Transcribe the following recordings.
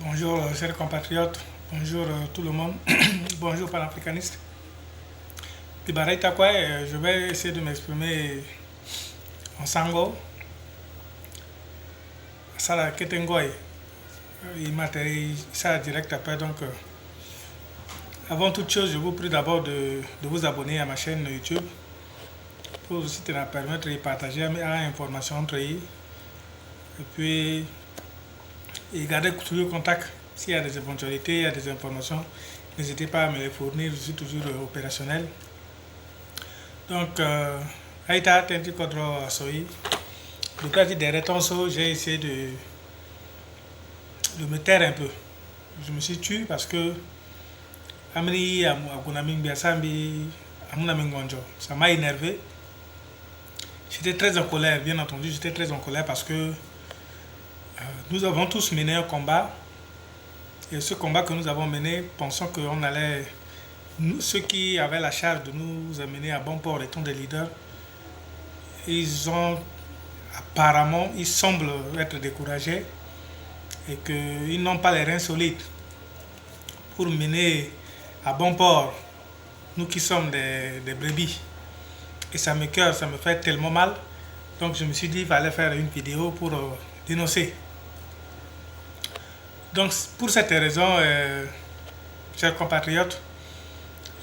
Bonjour chers compatriotes, bonjour tout le monde, bonjour panafricanistes. Je vais essayer de m'exprimer en sango. Ça Ketengoy, il m'a ça direct après. Donc, avant toute chose, je vous prie d'abord de vous abonner à ma chaîne YouTube pour aussi te permettre de partager mes informations entre eux. Et puis, et garder toujours contact. S'il y a des éventualités, il y a des informations, n'hésitez pas à me les fournir, je suis toujours opérationnel. Donc, Aïta Tenti Kodro Asoi, depuis des rétentions, j'ai essayé de me taire un peu. Je me suis tué parce que ça m'a énervé. J'étais très en colère, bien entendu, j'étais très en colère parce que nous avons tous mené un combat. Et ce combat que nous avons mené, pensons qu'on allait, ceux qui avaient la charge de nous amener à bon port étant des leaders, ils semblent être découragés et qu'ils n'ont pas les reins solides pour mener à bon port, nous qui sommes des brebis. Et ça me cœur, ça me fait tellement mal. Donc je me suis dit qu'il fallait faire une vidéo pour dénoncer. Donc pour cette raison, chers compatriotes,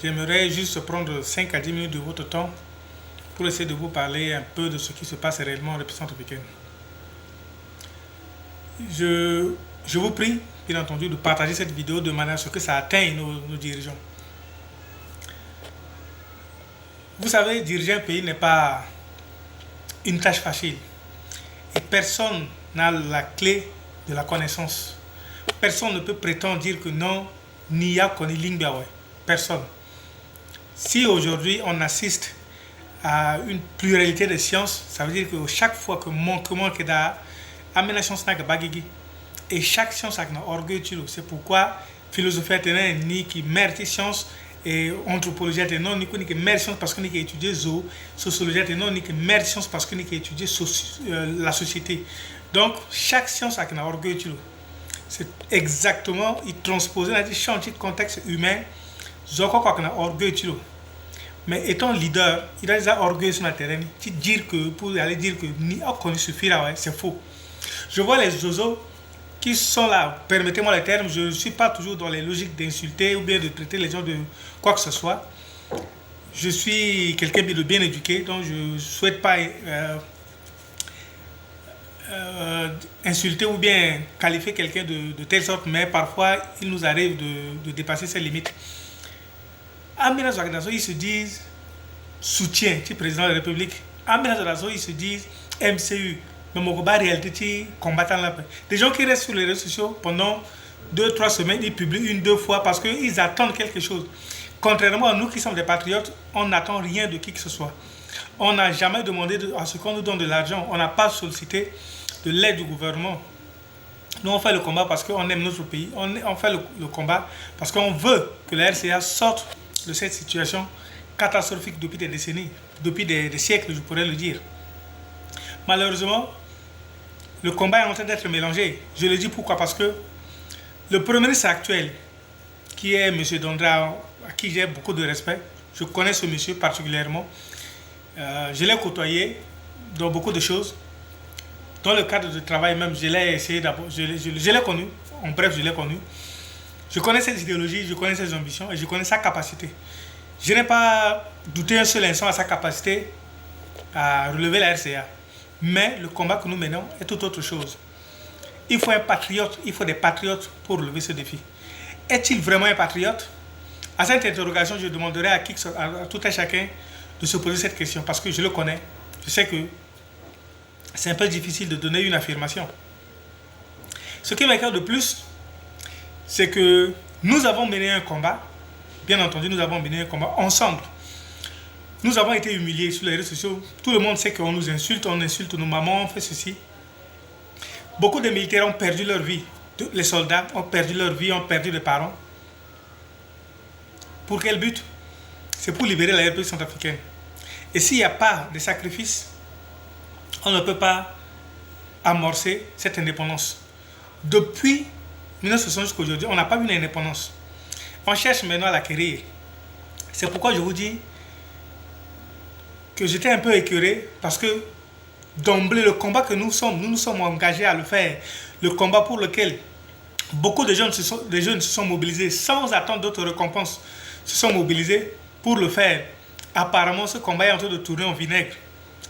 j'aimerais juste prendre 5 à 10 minutes de votre temps pour essayer de vous parler un peu de ce qui se passe réellement en République centrafricaine. Je vous prie, bien entendu, de partager cette vidéo de manière à ce que ça atteigne nos dirigeants. Vous savez, diriger un pays n'est pas une tâche facile. Et personne n'a la clé de la connaissance. Personne ne peut prétendre dire que non, ni a connu Lingbiawe. Personne. Si aujourd'hui on assiste à une pluralité de sciences, ça veut dire que chaque fois que manquement que da amena science n'a bagigi et chaque science a un orgueil. C'est pourquoi philosophie est ni qui merde science et anthropologie est non ni que merde science parce qu'on a étudié zoo, sociologie est non ni que merde science parce qu'on a étudié la société. Donc chaque science a un orgueil. C'est exactement, il transpose dans le contexte humain, mais étant leader, il a déjà orgueil sur le terrain. Pour aller dire que ni a connu suffira, c'est faux. Je vois les zozos qui sont là, permettez-moi le terme, je ne suis pas toujours dans les logiques d'insulter ou bien de traiter les gens de quoi que ce soit. Je suis quelqu'un de bien éduqué, donc je ne souhaite pas insulter ou bien qualifier quelqu'un de telle sorte, mais parfois il nous arrive de dépasser ces limites. Amina Zagdazo, ils se disent soutien du président de la République. Amina Zagdazo, ils se disent MCU, mais Mogoba réalité combattant la paix. Des gens qui restent sur les réseaux sociaux pendant 2-3 semaines, ils publient 1-2 fois parce qu'ils attendent quelque chose. Contrairement à nous qui sommes des patriotes, on n'attend rien de qui que ce soit. On n'a jamais demandé à ce qu'on nous donne de l'argent. On n'a pas sollicité de l'aide du gouvernement. Nous, on fait le combat parce qu'on aime notre pays. On fait le combat parce qu'on veut que la RCA sorte de cette situation catastrophique depuis des décennies, depuis des siècles, je pourrais le dire. Malheureusement, le combat est en train d'être mélangé. Je le dis pourquoi? Parce que le Premier ministre actuel, qui est M. Dondra, à qui j'ai beaucoup de respect, je connais ce monsieur particulièrement, je l'ai côtoyé dans beaucoup de choses. Dans le cadre de travail même, je l'ai essayé d'abord, je l'ai connu, en bref, je l'ai connu. Je connais ses idéologies, je connais ses ambitions et je connais sa capacité. Je n'ai pas douté un seul instant à sa capacité à relever la RCA. Mais le combat que nous menons est tout autre chose. Il faut un patriote, il faut des patriotes pour relever ce défi. Est-il vraiment un patriote? À cette interrogation, je demanderai à tout un chacun de se poser cette question parce que je le connais. Je sais que c'est un peu difficile de donner une affirmation. Ce qui m'inquiète de plus, c'est que nous avons mené un combat. Bien entendu, nous avons mené un combat ensemble. Nous avons été humiliés sur les réseaux sociaux. Tout le monde sait qu'on nous insulte, on insulte nos mamans, on fait ceci. Beaucoup de militaires ont perdu leur vie. Les soldats ont perdu leur vie, ont perdu des parents. Pour quel but? C'est pour libérer la République centrafricaine. Et s'il n'y a pas de sacrifice, on ne peut pas amorcer cette indépendance. Depuis 1960 jusqu'à aujourd'hui, on n'a pas eu l'indépendance. On cherche maintenant à l'acquérir. C'est pourquoi je vous dis que j'étais un peu écœuré parce que d'emblée, le combat que nous nous sommes engagés à le faire, le combat pour lequel beaucoup de jeunes se sont mobilisés sans attendre d'autres récompenses, se sont mobilisés pour le faire. Apparemment, ce combat est en train de tourner en vinaigre.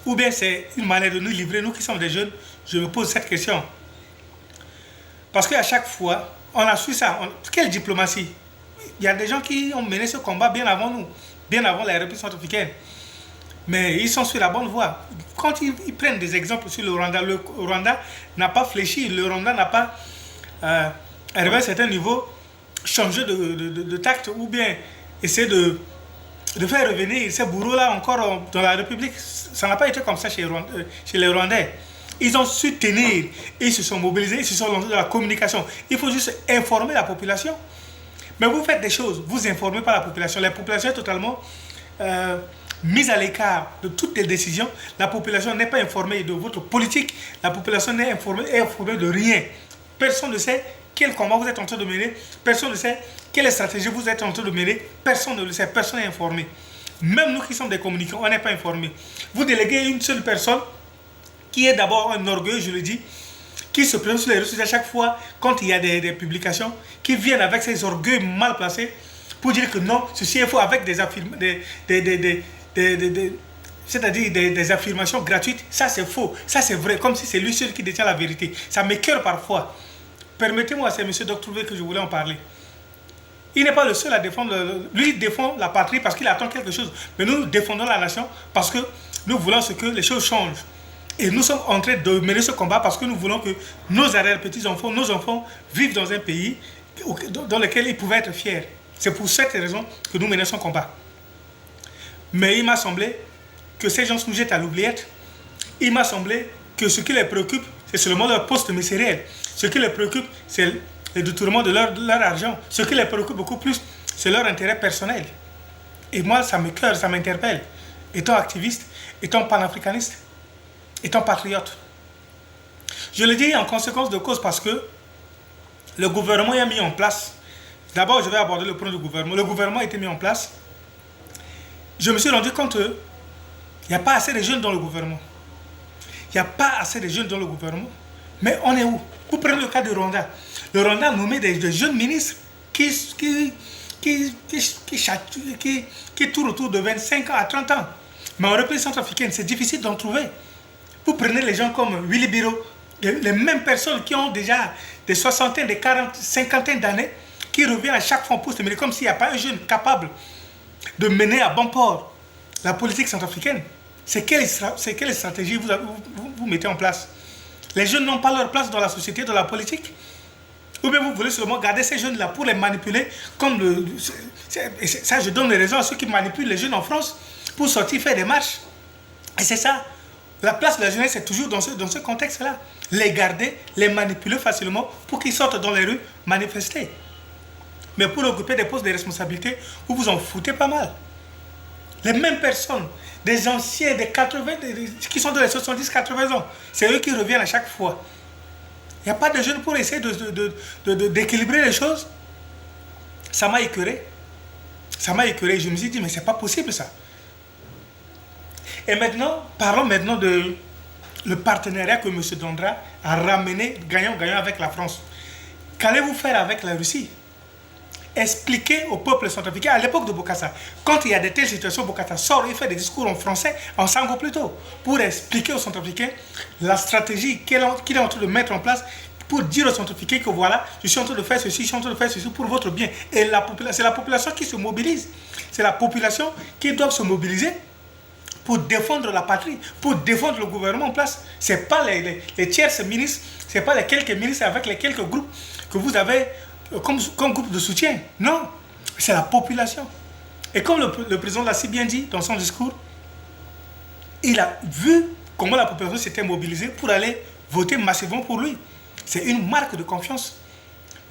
Ou bien c'est une manière de nous livrer, nous qui sommes des jeunes, je me pose cette question. Parce qu'à chaque fois, on a su ça. Quelle diplomatie? Il y a des gens qui ont mené ce combat bien avant nous, bien avant la République centrafricaine. Mais ils sont sur la bonne voie. Quand ils prennent des exemples sur le Rwanda n'a pas fléchi, le Rwanda n'a pas, arrivé à un certain niveau, changé de tact ou bien essayer de faire revenir ces bourreaux-là encore dans la République. Ça n'a pas été comme ça chez les Rwandais. Ils ont su tenir, ils se sont mobilisés, ils se sont lancés dans la communication. Il faut juste informer la population. Mais vous faites des choses, vous informez pas la population. La population est totalement mise à l'écart de toutes les décisions. La population n'est pas informée de votre politique. La population n'est informée de rien. Personne ne sait quel combat vous êtes en train de mener. Personne ne sait quelle stratégie vous êtes en train de mener. Personne ne le sait. Personne n'est informé. Même nous qui sommes des communicants, on n'est pas informés. Vous déléguez une seule personne qui est d'abord un orgueil, je le dis, qui se présente sur les réseaux sociaux à chaque fois quand il y a des publications, qui viennent avec ces orgueils mal placés pour dire que non, ceci est faux avec des c'est-à-dire des affirmations gratuites. Ça c'est faux, ça c'est vrai, comme si c'est lui seul qui détient la vérité. Ça m'écoeure parfois. Permettez-moi, c'est M. Doc Trouvé que je voulais en parler. Il n'est pas le seul à défendre, lui il défend la patrie parce qu'il attend quelque chose. Mais nous défendons la nation parce que nous voulons que les choses changent. Et nous sommes en train de mener ce combat parce que nous voulons que nos arrière-petits-enfants, nos enfants vivent dans un pays dans lequel ils pouvaient être fiers. C'est pour cette raison que nous menons ce combat. Mais il m'a semblé que ces gens se nous jettent à l'oubliette. Il m'a semblé que ce qui les préoccupe, c'est seulement leur poste ministériel. Ce qui les préoccupe, c'est le détournement de leur argent. Ce qui les préoccupe beaucoup plus, c'est leur intérêt personnel. Et moi, ça m'écoeure, ça m'interpelle. Étant activiste, étant panafricaniste, étant patriote. Je le dis en conséquence de cause parce que le gouvernement a mis en place. D'abord, je vais aborder le point du gouvernement. Le gouvernement a été mis en place. Je me suis rendu compte qu'il n'y a pas assez de jeunes dans le gouvernement. Il n'y a pas assez de jeunes dans le gouvernement. Mais on est où? Vous prenez le cas du Rwanda. Le Rwanda a nommé des jeunes ministres qui tournent autour de 25 ans à 30 ans. Mais en République centrafricaine, c'est difficile d'en trouver. Vous prenez les gens comme Willy Biro, les mêmes personnes qui ont déjà des soixantaines, des 40, cinquantaines d'années, qui reviennent à chaque fois pour se mener comme s'il n'y a pas un jeune capable de mener à bon port la politique centrafricaine. C'est quelle stratégie vous mettez en place? Les jeunes n'ont pas leur place dans la société, dans la politique? Ou bien vous voulez seulement garder ces jeunes-là pour les manipuler comme ça, je donne les raisons à ceux qui manipulent les jeunes en France pour sortir faire des marches. Et c'est ça. La place de la jeunesse, c'est toujours dans ce contexte-là. Les garder, les manipuler facilement pour qu'ils sortent dans les rues manifester. Mais pour occuper des postes de responsabilité, vous vous en foutez pas mal. Les mêmes personnes, des anciens, des 80, qui sont dans les 70-80 ans, c'est eux qui reviennent à chaque fois. Il n'y a pas de jeunes pour essayer d'équilibrer les choses. Ça m'a écœuré. Ça m'a écœuré. Je me suis dit, mais c'est pas possible ça. Et maintenant, parlons maintenant de le partenariat que M. Dondra a ramené gagnant-gagnant avec la France. Qu'allez-vous faire avec la Russie? Expliquez au peuple centrafricain, à l'époque de Bokassa, quand il y a de telles situations, Bokassa sort et fait des discours en français, en sango plutôt, pour expliquer aux centrafricains la stratégie qu'il est en train de mettre en place, pour dire aux centrafricains que voilà, je suis en train de faire ceci, je suis en train de faire ceci pour votre bien. Et c'est la population qui se mobilise. C'est la population qui doit se mobiliser pour défendre la patrie, pour défendre le gouvernement en place. Ce n'est pas les tiers ministres, ce n'est pas les quelques ministres avec les quelques groupes que vous avez comme groupe de soutien. Non, c'est la population. Et comme le président l'a si bien dit dans son discours, il a vu comment la population s'était mobilisée pour aller voter massivement pour lui. C'est une marque de confiance.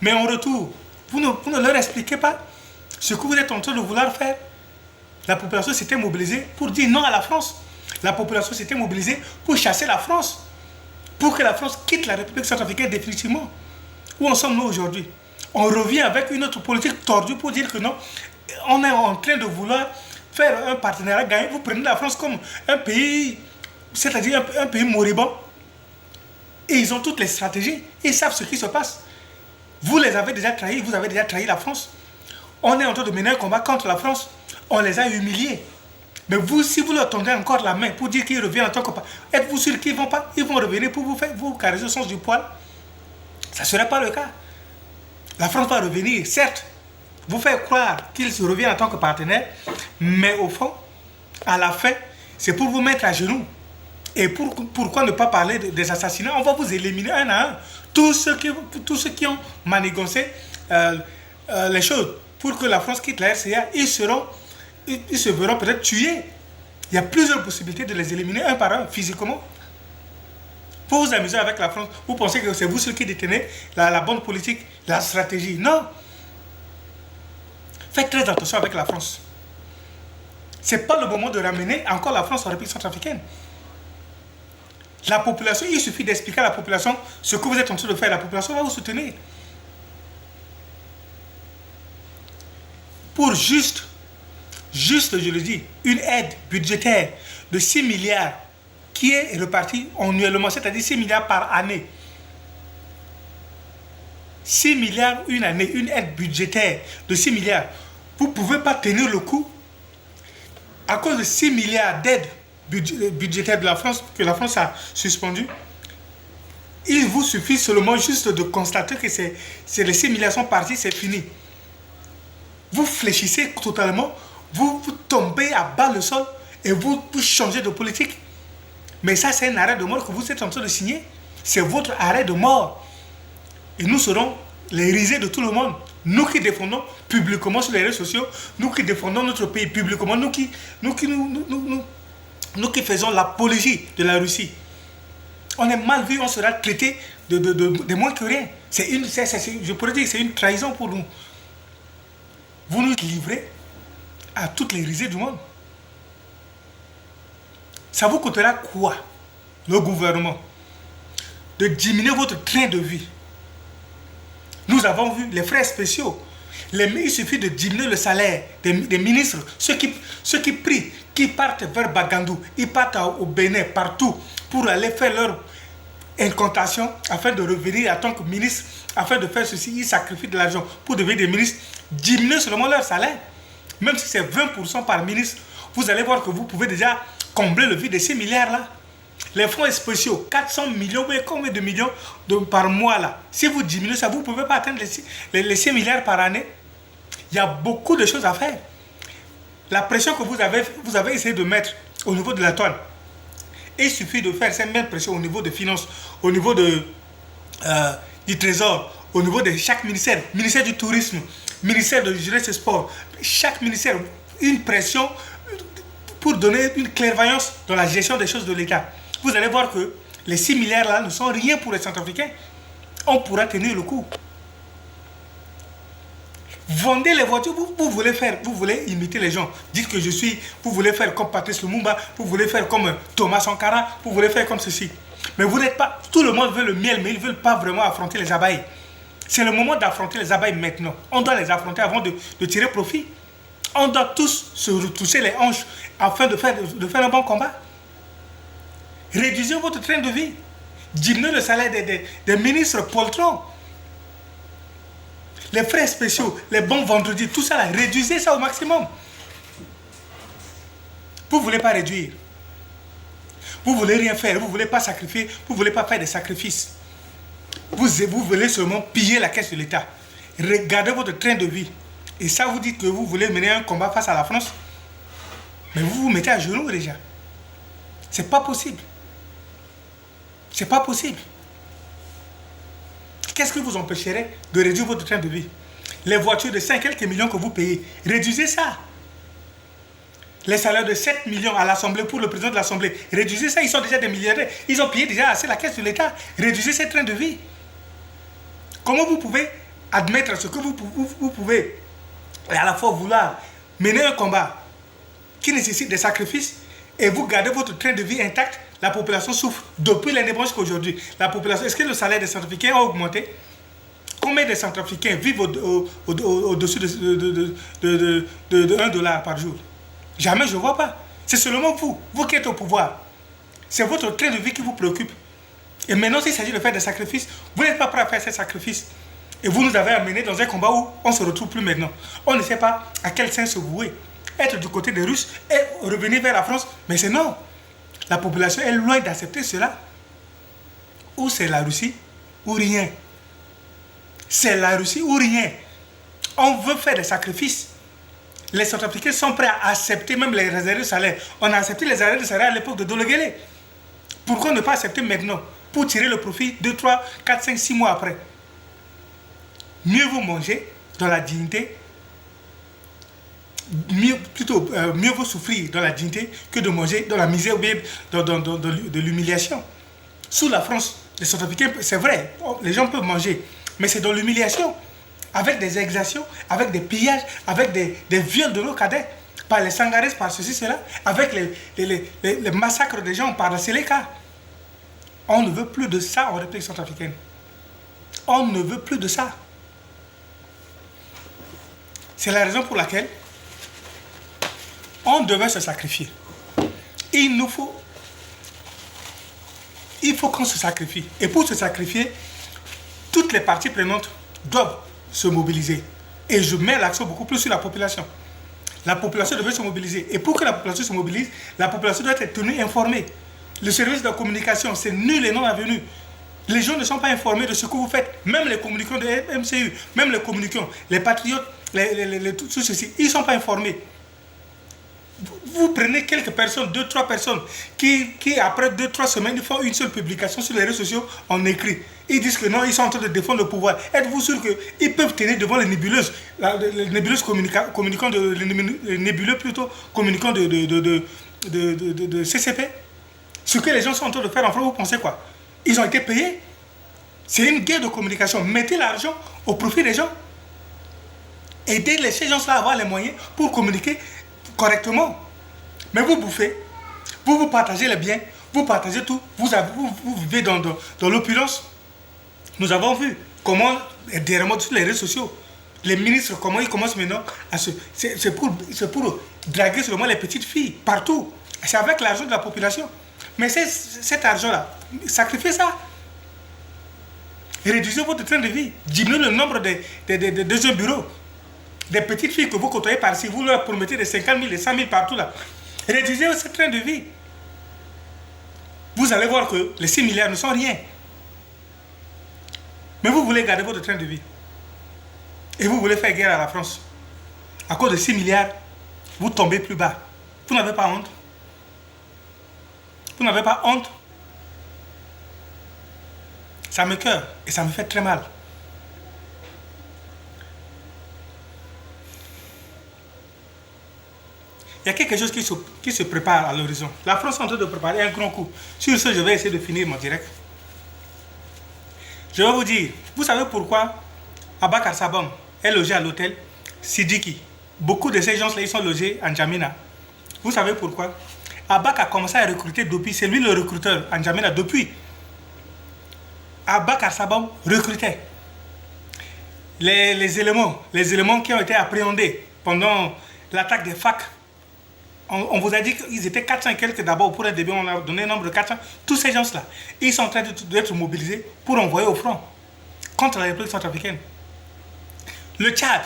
Mais en retour, vous ne leur expliquez pas ce que vous êtes en train de vouloir faire. La population s'était mobilisée pour dire non à la France. La population s'était mobilisée pour chasser la France. Pour que la France quitte la République centrafricaine définitivement. Où en sommes-nous aujourd'hui? On revient avec une autre politique tordue pour dire que non, on est en train de vouloir faire un partenariat gagnant. Vous prenez la France comme un pays, c'est-à-dire un pays moribond. Et ils ont toutes les stratégies. Ils savent ce qui se passe. Vous les avez déjà trahis, vous avez déjà trahi la France. On est en train de mener un combat contre la France. On les a humiliés. Mais vous, si vous leur tendez encore la main pour dire qu'ils reviennent en tant que... Êtes-vous sûr qu'ils vont pas? Ils vont revenir pour vous caresser au sens du poil? Ça ne serait pas le cas. La France va revenir, certes, vous faire croire qu'ils se reviennent en tant que partenaires, mais au fond, à la fin, c'est pour vous mettre à genoux. Et pourquoi ne pas parler des assassinats? On va vous éliminer un à un. Tous ceux qui ont manigancé les choses pour que la France quitte la RCA, ils se verront peut-être tués. Il y a plusieurs possibilités de les éliminer un par un, physiquement. Pour vous amuser avec la France, vous pensez que c'est vous ceux qui détenez la bonne politique, la stratégie. Non. Faites très attention avec la France. Ce n'est pas le moment de ramener encore la France en République centrafricaine. La population, il suffit d'expliquer à la population ce que vous êtes en train de faire. La population va vous soutenir. Pour juste, je le dis, une aide budgétaire de 6 milliards qui est repartie annuellement, c'est-à-dire 6 milliards par année. 6 milliards une année, une aide budgétaire de 6 milliards. Vous ne pouvez pas tenir le coup à cause de 6 milliards d'aides budgétaires de la France, que la France a suspendu. Il vous suffit seulement juste de constater que les 6 milliards sont partis, c'est fini. Vous fléchissez totalement, vous tombez à bas le sol et vous changez de politique. Mais ça, c'est un arrêt de mort que vous êtes en train de signer. C'est votre arrêt de mort. Et nous serons les risées de tout le monde. Nous qui défendons publiquement sur les réseaux sociaux, nous qui défendons notre pays publiquement, nous qui faisons l'apologie de la Russie. On est mal vu, on sera traité de moins que rien. Je pourrais dire que c'est une trahison pour nous. Vous nous livrez à toutes les risées du monde. Ça vous coûtera quoi, le gouvernement, de diminuer votre train de vie? Nous avons vu les frais spéciaux. Il suffit de diminuer le salaire des ministres, ceux qui prient, qui partent vers Bagandou, ils partent au Bénin, partout, pour aller faire leur incantation afin de revenir en tant que ministre, afin de faire ceci. Ils sacrifient de l'argent pour devenir des ministres. Diminuer seulement leur salaire. Même si c'est 20% par ministre, vous allez voir que vous pouvez déjà combler le vide de ces milliards là. Les fonds spéciaux, 400 millions, mais combien de millions par mois là? Si vous diminuez ça, vous ne pouvez pas atteindre les 6 milliards par année. Il y a beaucoup de choses à faire. La pression que vous avez essayé de mettre au niveau de la douane, il suffit de faire cette même pression au niveau des finances, au niveau du trésor, au niveau de chaque ministère, ministère du tourisme, ministère de jeunesse et sport, chaque ministère, une pression pour donner une clairvoyance dans la gestion des choses de l'État. Vous allez voir que les 6 milliards là ne sont rien pour les Centrafricains. On pourra tenir le coup. Vendez les voitures, vous voulez imiter les gens. Dites que vous voulez faire comme Patrice Lumumba, vous voulez faire comme Thomas Sankara, vous voulez faire comme ceci. Mais vous n'êtes pas, tout le monde veut le miel, mais ils ne veulent pas vraiment affronter les abeilles. C'est le moment d'affronter les abeilles maintenant. On doit les affronter avant de tirer profit. On doit tous se retrousser les hanches afin de faire un bon combat. Réduisez votre train de vie. Diminuez le salaire des ministres poltrons. Les frais spéciaux, les bons vendredis, tout ça, là, réduisez ça au maximum. Vous ne voulez pas réduire. Vous ne voulez rien faire, vous ne voulez pas sacrifier, vous ne voulez pas faire des sacrifices. Vous voulez seulement piller la caisse de l'État. Regardez votre train de vie. Et ça, vous dites que vous voulez mener un combat face à la France. Mais vous vous mettez à genoux déjà. C'est pas possible. C'est pas possible. Qu'est-ce qui vous empêcherait de réduire votre train de vie? Les voitures de 5 quelques millions que vous payez, réduisez ça. Les salaires de 7 millions à l'Assemblée pour le président de l'Assemblée, réduisez ça. Ils sont déjà des milliardaires. Ils ont payé déjà assez la caisse de l'État. Réduisez ces trains de vie. Comment vous pouvez admettre ce que vous pouvez et à la fois vouloir mener un combat qui nécessite des sacrifices et vous gardez votre train de vie intact? La population souffre depuis l'indépendance jusqu'à aujourd'hui. La population, est-ce que le salaire des Centrafricains a augmenté? Combien de Centrafricains vivent au-dessus de 1 dollar par jour? Jamais, je ne vois pas. C'est seulement vous qui êtes au pouvoir. C'est votre train de vie qui vous préoccupe. Et maintenant, s'il s'agit de faire des sacrifices, vous n'êtes pas prêt à faire ces sacrifices. Et vous nous avez amenés dans un combat où on ne se retrouve plus maintenant. On ne sait pas à quel sens se vouer. Être du côté des Russes et revenir vers la France. Mais c'est non. La population est loin d'accepter cela. Ou c'est la Russie, ou rien. C'est la Russie ou rien. On veut faire des sacrifices. Les Centrafricains sont prêts à accepter même les arrêts de salaire. On a accepté les arrêts de salaire à l'époque de Dologuélé. Pourquoi ne pas accepter maintenant pour tirer le profit 2, 3, 4, 5, 6 mois après? Mieux vous manger dans la dignité, mieux vous souffrir dans la dignité que de manger dans la misère ou bien de l'humiliation. Sous la France, les Centrafricains, c'est vrai, les gens peuvent manger, mais c'est dans l'humiliation, avec des exactions, avec des pillages, avec des viols de nos cadets, par les Sangares, par ceci, cela, avec les massacres des gens par la Séléka. On ne veut plus de ça en République centrafricaine. On ne veut plus de ça. C'est la raison pour laquelle on devait se sacrifier. Il faut qu'on se sacrifie. Et pour se sacrifier, toutes les parties prenantes doivent se mobiliser. Et je mets l'accent beaucoup plus sur la population. La population devait se mobiliser. Et pour que la population se mobilise, la population doit être tenue informée. Le service de communication, c'est nul et non avenu. Les gens ne sont pas informés de ce que vous faites. Même les communicants de MCU, même les communicants, les patriotes, tout ceci, ils ne sont pas informés. Vous prenez quelques personnes, 2, 3 personnes, qui après 2, 3 semaines, font une seule publication sur les réseaux sociaux en écrit. Ils disent que non, ils sont en train de défendre le pouvoir. Êtes-vous sûr qu'ils peuvent tenir devant les nébuleuses, les nébuleuses communicants les nébuleux plutôt, communicants de CCP? Ce que les gens sont en train de faire en France, vous pensez quoi? Ils ont été payés. C'est une guerre de communication. Mettez l'argent au profit des gens. Aidez ces gens-là à avoir les moyens pour communiquer correctement. Mais vous bouffez, vous partagez les biens, vous partagez tout, vous vivez dans l'opulence. Nous avons vu comment, derrière sur les réseaux sociaux, les ministres, comment ils commencent maintenant à se... C'est pour draguer seulement les petites filles, partout. C'est avec l'argent de la population. Mais cet argent-là, sacrifiez ça. Réduisez votre train de vie. Diminuez le nombre de deuxième bureaux. Des petites filles que vous côtoyez par-ci, vous leur promettez des 50 000, des 100 000 partout là. Réduisez ce train de vie. Vous allez voir que les 6 milliards ne sont rien. Mais vous voulez garder votre train de vie. Et vous voulez faire guerre à la France. À cause de 6 milliards, vous tombez plus bas. Vous n'avez pas honte? Vous n'avez pas honte? Ça me cœur et ça me fait très mal. Il y a quelque chose qui se prépare à l'horizon. La France est en train de préparer un grand coup. Sur ce, je vais essayer de finir mon direct. Je vais vous dire, vous savez pourquoi Abakar Sabam est logé à l'hôtel Sidiki? Beaucoup de ces gens-là, ils sont logés en N'Djamena. Vous savez pourquoi? Abak a commencé à recruter depuis, c'est lui le recruteur en N'Djamena depuis. Abakar Sabam recrutait. Les éléments qui ont été appréhendés pendant l'attaque des FAC. On vous a dit qu'ils étaient 400 et quelques d'abord pour un début, on a donné un nombre de 400. Tous ces gens-là, ils sont en train d'être mobilisés pour envoyer au front contre la République centrafricaine. Le Tchad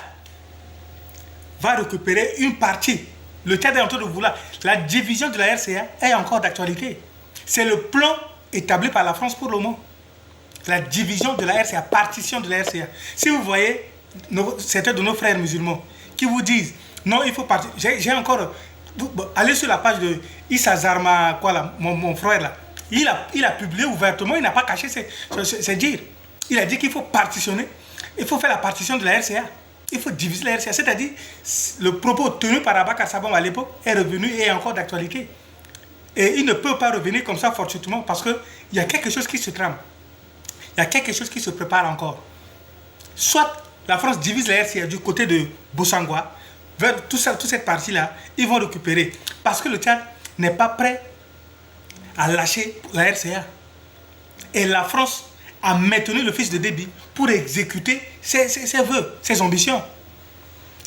va récupérer une partie. Le Tchad est en train de vouloir. La division de la RCA est encore d'actualité. C'est le plan établi par la France pour le moment. La division de la RCA, partition de la RCA. Si vous voyez certains de nos frères musulmans qui vous disent non, il faut partir. J'ai encore. Allez sur la page de Issa Zarma, quoi là, mon frère là. Il a publié ouvertement, il n'a pas caché ses dires. Il a dit qu'il faut partitionner, il faut faire la partition de la RCA. Il faut diviser la RCA. C'est-à-dire, le propos tenu par Abakar Sabam à l'époque est revenu et est encore d'actualité. Et il ne peut pas revenir comme ça fortuitement parce qu'il y a quelque chose qui se trame. Il y a quelque chose qui se prépare encore. Soit la France divise la RCA du côté de Bosangwa, vers toute cette partie-là, ils vont récupérer. Parce que le Tchad n'est pas prêt à lâcher la RCA. Et la France à maintenir le fils de Déby pour exécuter ses vœux, ses ambitions.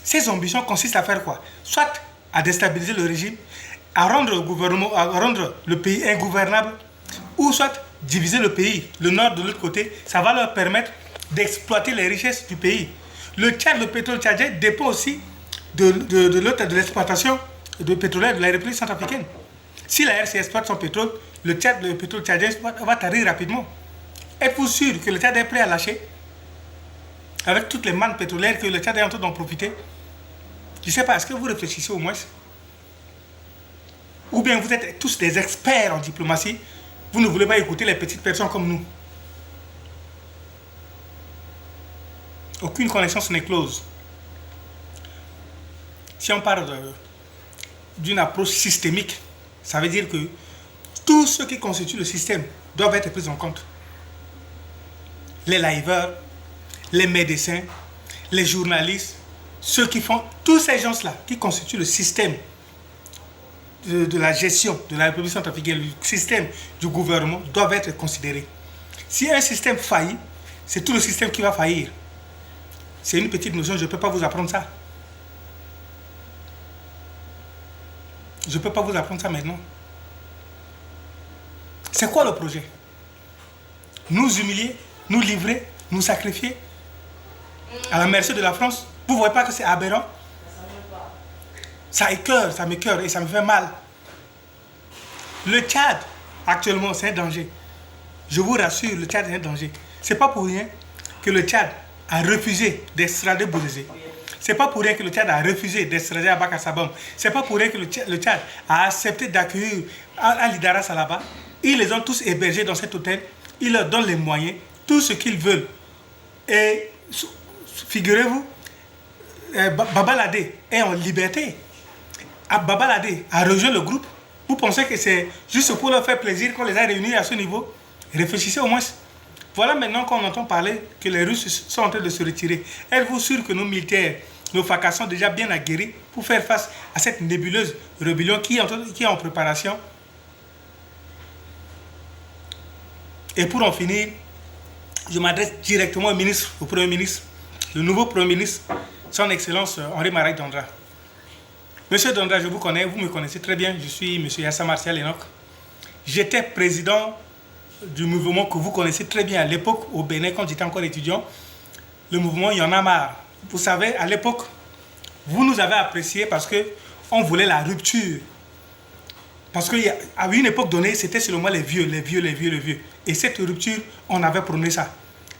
Ces ambitions consistent à faire quoi? Soit à déstabiliser le régime, à rendre le pays ingouvernable, ou soit diviser le pays, le nord de l'autre côté. Ça va leur permettre d'exploiter les richesses du pays. Le Tchad, le pétrole tchadien dépend aussi de l'exploitation de pétrolière de la République centrafricaine. Si la RC exploite son pétrole, le pétrole tchadien va tarir rapidement. Êtes-vous sûr que le Tchad est prêt à lâcher avec toutes les mannes pétrolières que le Tchad est en train d'en profiter? Je ne sais pas, est-ce que vous réfléchissez au moins? Ou bien vous êtes tous des experts en diplomatie, vous ne voulez pas écouter les petites personnes comme nous. Aucune connaissance n'est close. Si on parle d'une approche systémique, ça veut dire que tous ceux qui constituent le système doivent être pris en compte. Les liveurs, les médecins, les journalistes, ceux qui font, tous ces gens-là qui constituent le système de la gestion de la République centrafricaine, le système du gouvernement, doivent être considérés. Si un système faillit, c'est tout le système qui va faillir. C'est une petite notion, je ne peux pas vous apprendre ça. Je ne peux pas vous apprendre ça maintenant. C'est quoi le projet? Nous humilier, nous livrer, nous sacrifier à la merci de la France? Vous ne voyez pas que c'est aberrant? Ça m'écoeure et ça me fait mal. Le Tchad, actuellement, c'est un danger. Je vous rassure, le Tchad est un danger. Ce n'est pas pour rien que le Tchad a refusé d'extrader Bourézé. Ce n'est pas pour rien que le Tchad a refusé d'extrader Abaka Sabam. Ce n'est pas pour rien que le Tchad a accepté d'accueillir Ali Dara Salaba. Ils les ont tous hébergés dans cet hôtel. Ils leur donnent les moyens, tout ce qu'ils veulent. Et figurez-vous, Baba Ladé est en liberté. Baba Ladé a rejoint le groupe. Vous pensez que c'est juste pour leur faire plaisir qu'on les a réunis à ce niveau? Réfléchissez au moins. Voilà maintenant qu'on entend parler que les Russes sont en train de se retirer. Êtes-vous sûr que nos militaires, nos FACA sont déjà bien aguerris pour faire face à cette nébuleuse rébellion qui est en préparation? Et pour en finir, je m'adresse directement au Premier ministre, le nouveau Premier ministre, son Excellence Henri Maraï Dandra. Monsieur Dandra, je vous connais, vous me connaissez très bien, je suis Monsieur Yassa Martial Enoch. J'étais président du mouvement que vous connaissez très bien à l'époque au Bénin, quand j'étais encore étudiant, le mouvement Y en a marre. Vous savez, à l'époque, vous nous avez appréciés parce qu'on voulait la rupture. Parce qu'à une époque donnée, c'était seulement les vieux. Et cette rupture, on avait prôné ça.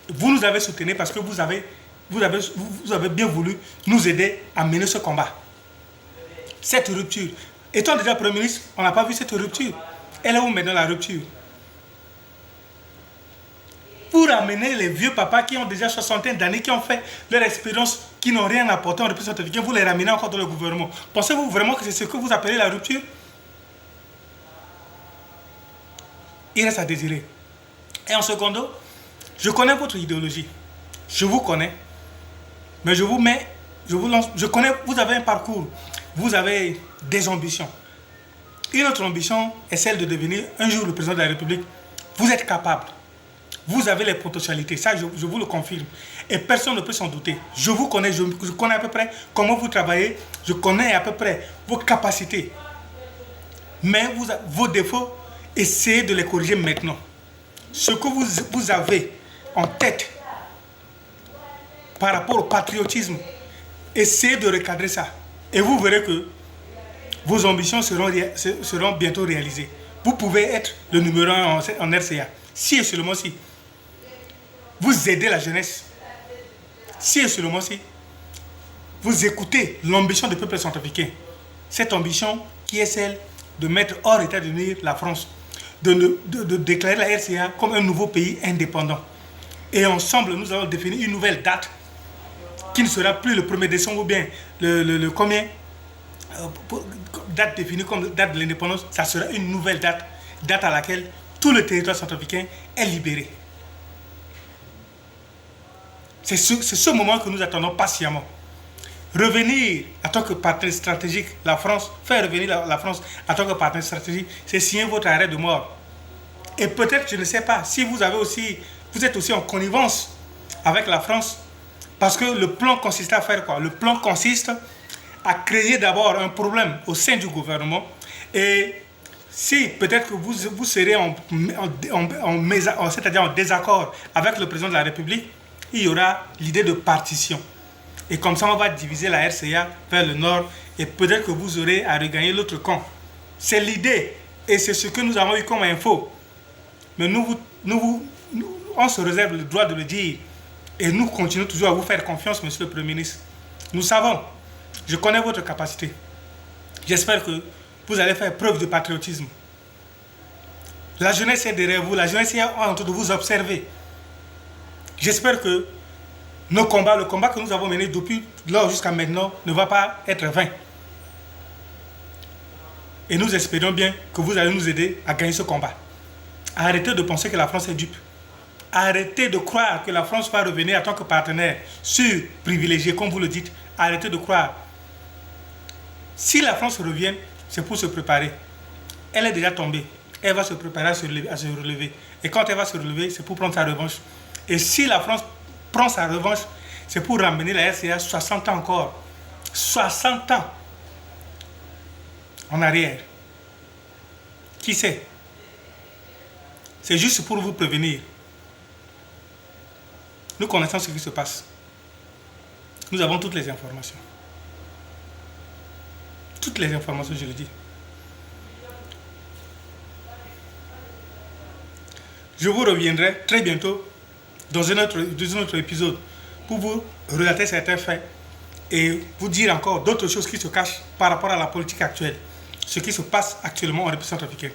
Vous nous avez soutenus parce que vous avez bien voulu nous aider à mener ce combat. Cette rupture. Étant déjà Premier ministre, on n'a pas vu cette rupture. Elle est où maintenant la rupture? Pour amener les vieux papas qui ont déjà 60 d'années, qui ont fait leur expérience, qui n'ont rien apporté en République centrafricaine, vous les ramenez encore dans le gouvernement. Pensez-vous vraiment que c'est ce que vous appelez la rupture? Il reste à désirer. Et en secondo, je connais votre idéologie. Je vous connais. Mais je vous lance. Je connais, vous avez un parcours. Vous avez des ambitions. Une autre ambition est celle de devenir un jour le président de la République. Vous êtes capable. Vous avez les potentialités. Ça, je vous le confirme. Et personne ne peut s'en douter. Je vous connais. Je connais à peu près comment vous travaillez. Je connais à peu près vos capacités. Mais vos défauts, essayez de les corriger maintenant. Ce que vous avez en tête par rapport au patriotisme, essayez de recadrer ça. Et vous verrez que vos ambitions seront bientôt réalisées. Vous pouvez être le numéro 1 en RCA. Si et seulement si vous aidez la jeunesse, si et seulement si vous écoutez l'ambition du peuple centrafricain, cette ambition qui est celle de mettre hors état de nuire la France, de déclarer la RCA comme un nouveau pays indépendant. Et ensemble, nous allons définir une nouvelle date qui ne sera plus le 1er décembre ou bien le combien date définie comme date de l'indépendance. Ça sera une nouvelle date à laquelle tout le territoire centrafricain est libéré. C'est ce moment que nous attendons patiemment. Revenir en tant que partenaire stratégique, la France, faire revenir la France en tant que partenaire stratégique, c'est signer votre arrêt de mort. Et peut-être, je ne sais pas, si vous avez aussi vous êtes aussi en connivence avec la France. Parce que le plan consiste à faire quoi? Le plan consiste à créer d'abord un problème au sein du gouvernement. Et si peut-être que vous serez c'est-à-dire en désaccord avec le président de la République, il y aura l'idée de partition. Et comme ça, on va diviser la RCA vers le nord et peut-être que vous aurez à regagner l'autre camp. C'est l'idée et c'est ce que nous avons eu comme info. Mais on se réserve le droit de le dire. Et nous continuons toujours à vous faire confiance, monsieur le Premier ministre. Nous savons, je connais votre capacité. J'espère que vous allez faire preuve de patriotisme. La jeunesse est derrière vous, la jeunesse est en train de vous observer. J'espère que le combat que nous avons mené depuis lors jusqu'à maintenant ne va pas être vain. Et nous espérons bien que vous allez nous aider à gagner ce combat. Arrêtez de penser que la France est dupe. Arrêtez de croire que la France va revenir en tant que partenaire privilégié, comme vous le dites. Arrêtez de croire. Si la France revient, c'est pour se préparer. Elle est déjà tombée. Elle va se préparer à se relever. Et quand elle va se relever, c'est pour prendre sa revanche. Et si la France prend sa revanche, c'est pour ramener la RCA 60 ans encore. 60 ans en arrière. Qui sait? C'est juste pour vous prévenir. Nous connaissons ce qui se passe. Nous avons toutes les informations. Toutes les informations, je le dis. Je vous reviendrai très bientôt dans un autre épisode pour vous relater certains faits et vous dire encore d'autres choses qui se cachent par rapport à la politique actuelle, ce qui se passe actuellement en République centrafricaine.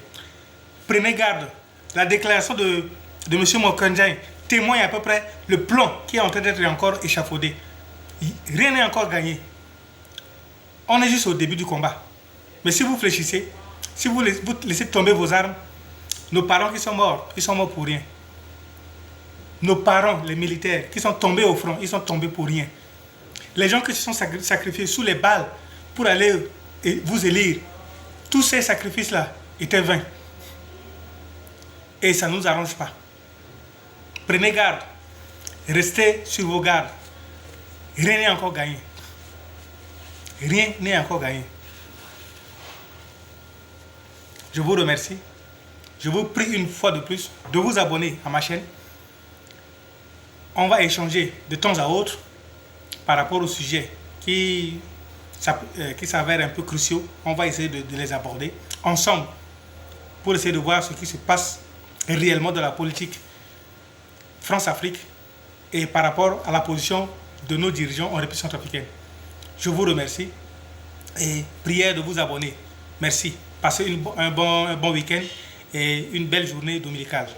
Prenez garde. La déclaration de M. Mokonjaï témoigne à peu près le plan qui est en train d'être encore échafaudé. Rien n'est encore gagné. On est juste au début du combat. Mais si vous fléchissez, si vous laissez tomber vos armes, nos parents qui sont morts, ils sont morts pour rien. Nos parents, les militaires, qui sont tombés au front, ils sont tombés pour rien. Les gens qui se sont sacrifiés sous les balles pour aller vous élire, tous ces sacrifices-là étaient vains. Et ça ne nous arrange pas. Prenez garde. Restez sur vos gardes. Rien n'est encore gagné. Rien n'est encore gagné. Je vous remercie. Je vous prie une fois de plus de vous abonner à ma chaîne. On va échanger de temps à autre par rapport aux sujets qui s'avèrent un peu cruciaux. On va essayer de les aborder ensemble pour essayer de voir ce qui se passe réellement dans la politique France-Afrique et par rapport à la position de nos dirigeants en République centrafricaine. Je vous remercie et prière de vous abonner. Merci. Passez un bon week-end et une belle journée dominicale.